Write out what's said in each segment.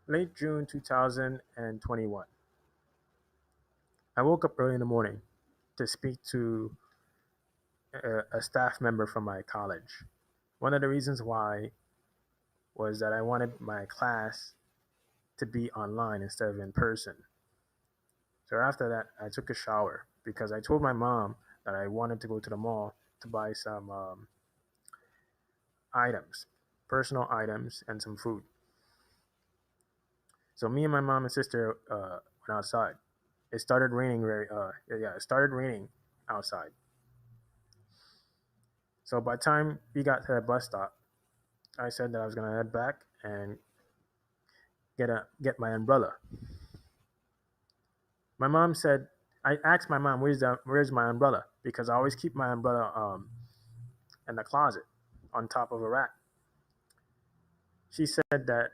late June 2021. I woke up early in the morning to speak to a staff member from my college. One of the reasons why was that I wanted my class to be online instead of in person. So after that, I took a shower because I told my mom that I wanted to go to the mall to buy some items, personal items, and some food. So me and my mom and sister went outside. It started raining it started raining outside. So by the time we got to the bus stop, I said that I was gonna head back and get my umbrella. My mom said I asked my mom where's my umbrella because I always keep my umbrella in the closet on top of a rack. She said that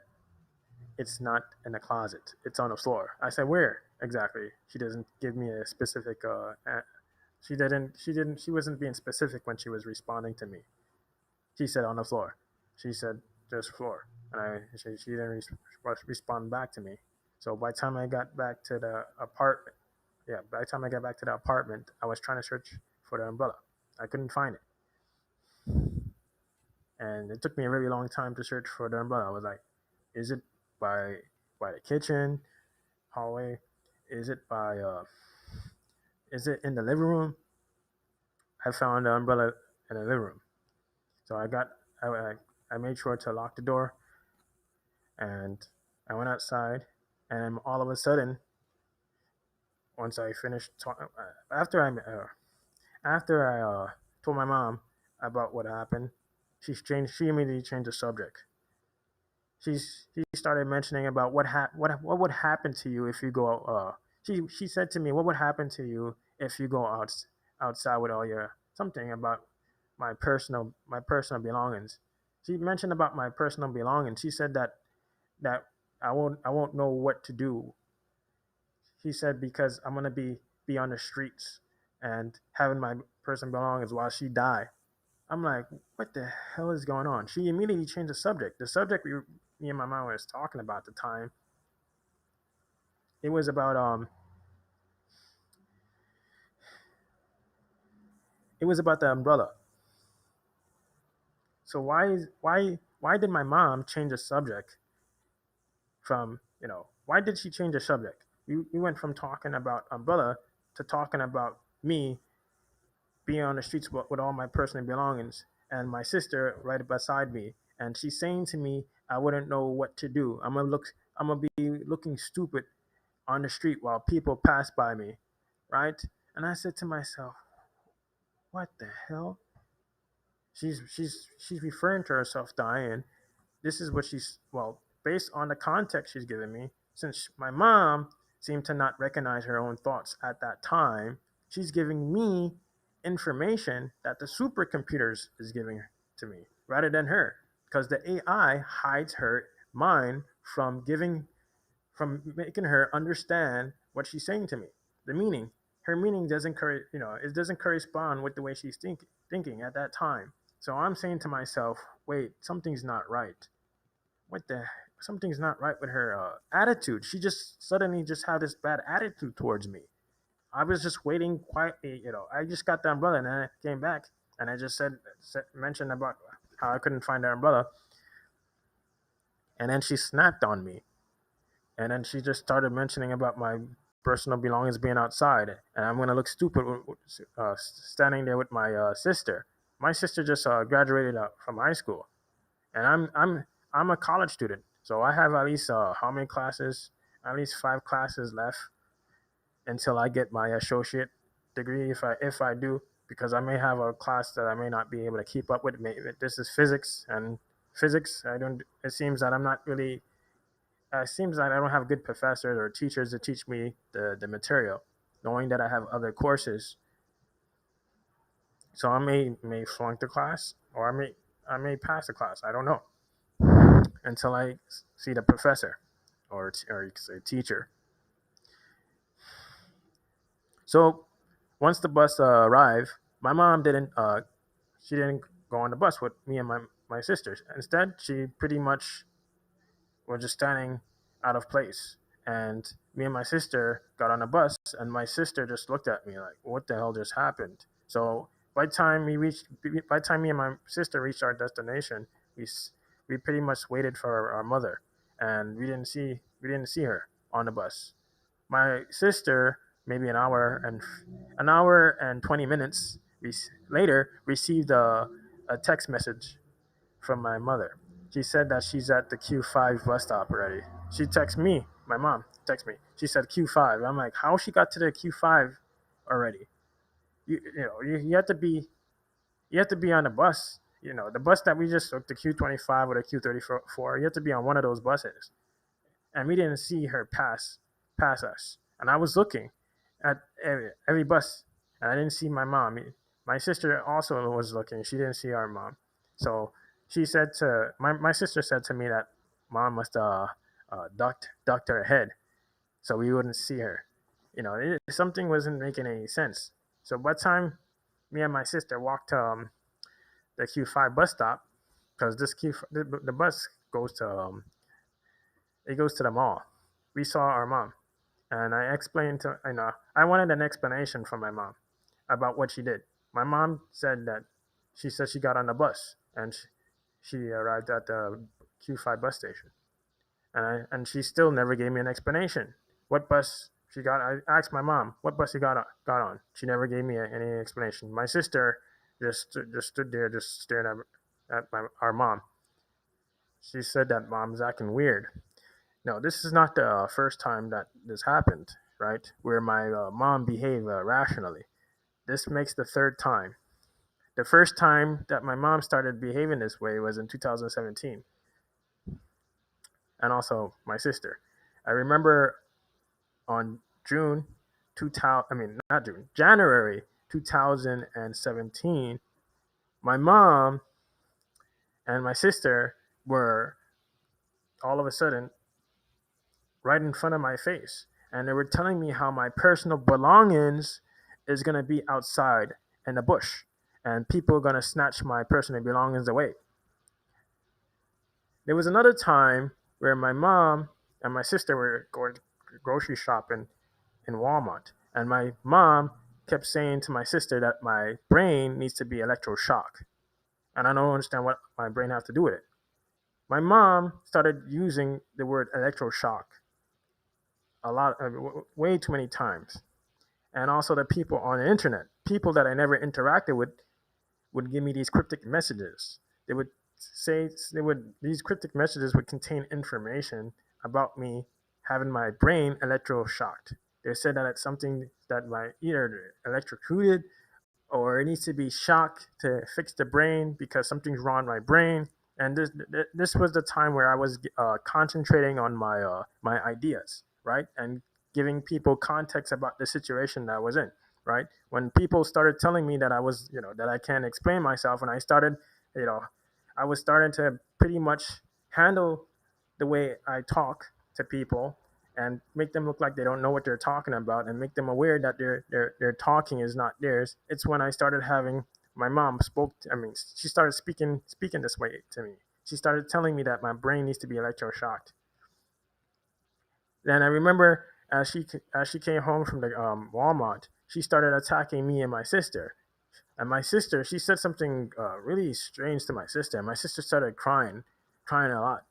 it's not in the closet; it's on the floor. I said where exactly? She doesn't give me a specific. She wasn't being specific when she was responding to me. She said on the floor. She said just floor, and she didn't respond back to me. So by the time I got back to the apartment, yeah, by the time I got back to the apartment, I was trying to search for the umbrella. I couldn't find it, and it took me a really long time to search for the umbrella. I was like, is it by the kitchen hallway? Is it by is it in the living room? I found the umbrella in the living room. So I made sure to lock the door and I went outside and all of a sudden once I finished after I told my mom about what happened, she immediately changed the subject. She started mentioning about what would happen to you if you go she said to me what would happen to you if you go outside with all your something about my personal belongings. She mentioned about my personal belongings. She said that I won't know what to do. She said because I'm gonna be on the streets and having my personal belongings while she die. I'm like, what the hell is going on? She immediately changed the subject. The subject me and my mom was talking about at the time, it was about the umbrella. So why did my mom change the subject from why did she change the subject? We went from talking about umbrella to talking about me being on the streets with all my personal belongings and my sister right beside me, and she's saying to me I wouldn't know what to do. I'm gonna be looking stupid on the street while people pass by me, right? And I said to myself, what the hell? She's referring to herself dying. This is what she's based on the context she's given me. Since my mom seemed to not recognize her own thoughts at that time, she's giving me information that the supercomputers is giving to me rather than her, because the AI hides her mind from making her understand what she's saying to me. The meaning, her meaning doesn't it doesn't correspond with the way she's thinking at that time. So I'm saying to myself, wait, something's not right. What the? Something's not right with her attitude. She just suddenly just had this bad attitude towards me. I was just waiting quietly. I just got the umbrella and then I came back and I just mentioned about how I couldn't find the umbrella, and then she snapped on me. And then she just started mentioning about my personal belongings being outside, and I'm gonna look stupid standing there with my sister. My sister just graduated from high school, and I'm a college student, so I have at least how many classes? At least 5 classes left until I get my associate degree, if I do, because I may have a class that I may not be able to keep up with. Maybe this is physics, and physics I don't. It seems that I'm not really it seems like I don't have good professors or teachers to teach me the material, knowing that I have other courses. So I may flunk the class, or I may pass the class. I don't know until I see the professor or you could say teacher. So once the bus arrived, my mom didn't she didn't go on the bus with me and my sisters. Instead, she pretty much was just standing out of place. And me and my sister got on a bus, and my sister just looked at me like, "What the hell just happened?" So by the time me and my sister reached our destination, we s- we pretty much waited for our mother, and we didn't see her on the bus. My sister, maybe an hour and 20 minutes later, received a text message from my mother. She said that she's at the Q5 bus stop already. She texted me, my mom texted me. She said Q5. I'm like, how she got to the Q5 already? You have to be on the bus. The bus that we just took, the Q25 or the Q34. You have to be on one of those buses, and we didn't see her pass us. And I was looking at every bus, and I didn't see my mom. My sister also was looking. She didn't see our mom. So my sister said to me that mom must ducked her head so we wouldn't see her. Something wasn't making any sense. So by the time me and my sister walked to the Q5 bus stop, because the bus goes to the mall. We saw our mom, and I explained to I wanted an explanation from my mom about what she did. My mom said that she said she got on the bus and she arrived at the Q5 bus station, and she still never gave me an explanation. What bus she got? I asked my mom what bus she got on. She never gave me any explanation. My sister just stood there, just staring at our mom. She said that mom's acting weird. No, this is not the first time that this happened, right? Where my mom behaved rationally. This makes the third time. The first time that my mom started behaving this way was in 2017, and also my sister. I remember on June 2000, I mean, not June, January 2017, my mom and my sister were all of a sudden right in front of my face. And they were telling me how my personal belongings is going to be outside in the bush. And people are going to snatch my personal belongings away. There was another time where my mom and my sister were going grocery shopping in Walmart. And my mom kept saying to my sister that my brain needs to be electroshock. And I don't understand what my brain has to do with it. My mom started using the word electroshock a lot, way too many times. And also the people on the internet, people that I never interacted with, would give me these cryptic messages. They would say these cryptic messages would contain information about me having my brain electroshocked. They said that it's something that my either electrocuted or it needs to be shocked to fix the brain because something's wrong with my brain. And this was the time where I was concentrating on my ideas, right, and giving people context about the situation that I was in, right. When people started telling me that I was, that I can't explain myself, and you know, I was starting to pretty much handle the way I talk to people and make them look like they don't know what they're talking about and make them aware that their talking is not theirs. It's when I started having my mom she started speaking this way to me. She started telling me that my brain needs to be electroshocked. Then I remember as she came home from the Walmart, she started attacking me and my sister. And my sister, she said something really strange to my sister. And my sister started crying a lot.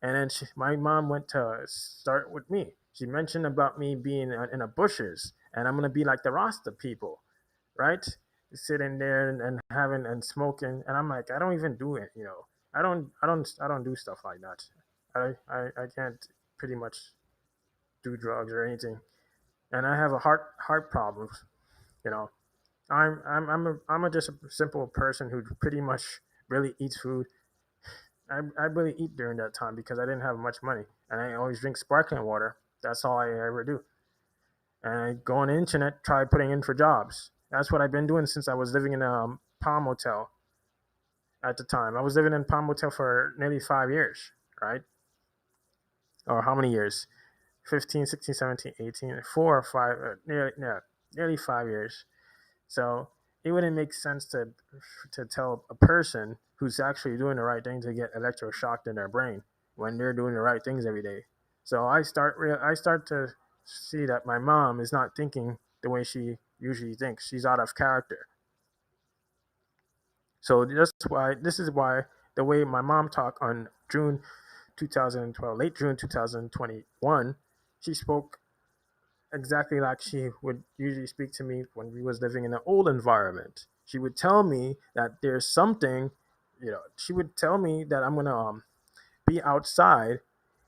And then my mom went to start with me. She mentioned about me being in the bushes, and I'm gonna be like the Rasta people, right? Sitting there and having and smoking, and I'm like, I don't even do it. I don't do stuff like that. I can't pretty much do drugs or anything, and I have a heart problems. You know, I'm just a simple person who pretty much really eats food. I really eat during that time because I didn't have much money, and I always drink sparkling water. That's all I ever do. And I go on the internet, try putting in for jobs. That's what I've been doing since I was living in a Palm Hotel at the time. I was living in Palm Hotel for nearly 5 years, right? Or how many years? 15, 16, 17, 18, 4 or 5, nearly 5 years. So it wouldn't make sense to tell a person who's actually doing the right thing to get electroshocked in their brain when they're doing the right things every day. So I start to see that my mom is not thinking the way she usually thinks. She's out of character. So this is why the way my mom talked on June 2012, late June 2021, she spoke exactly like she would usually speak to me when we was living in an old environment. She would tell me that there's something, she would tell me that I'm gonna be outside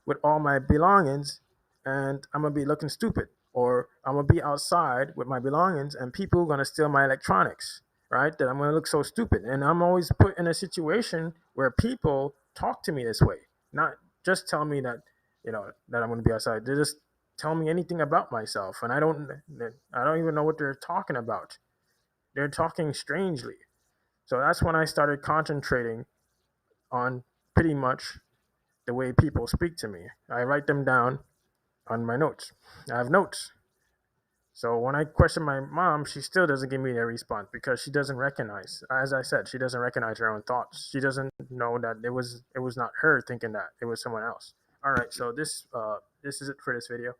with all my belongings and I'm gonna be looking stupid, or I'm gonna be outside with my belongings and people are gonna steal my electronics, right? That I'm gonna look so stupid, and I'm always put in a situation where people talk to me this way, not just tell me that that I'm gonna be outside. They just tell me anything about myself, and I don't even know what they're talking about. They're talking strangely. So that's when I started concentrating on pretty much the way people speak to me. I write them down on my notes. I have notes. So when I question my mom, she still doesn't give me a response because she doesn't recognize. As I said, she doesn't recognize her own thoughts. She doesn't know that it was not her thinking that it was someone else. All right, so this is it for this video.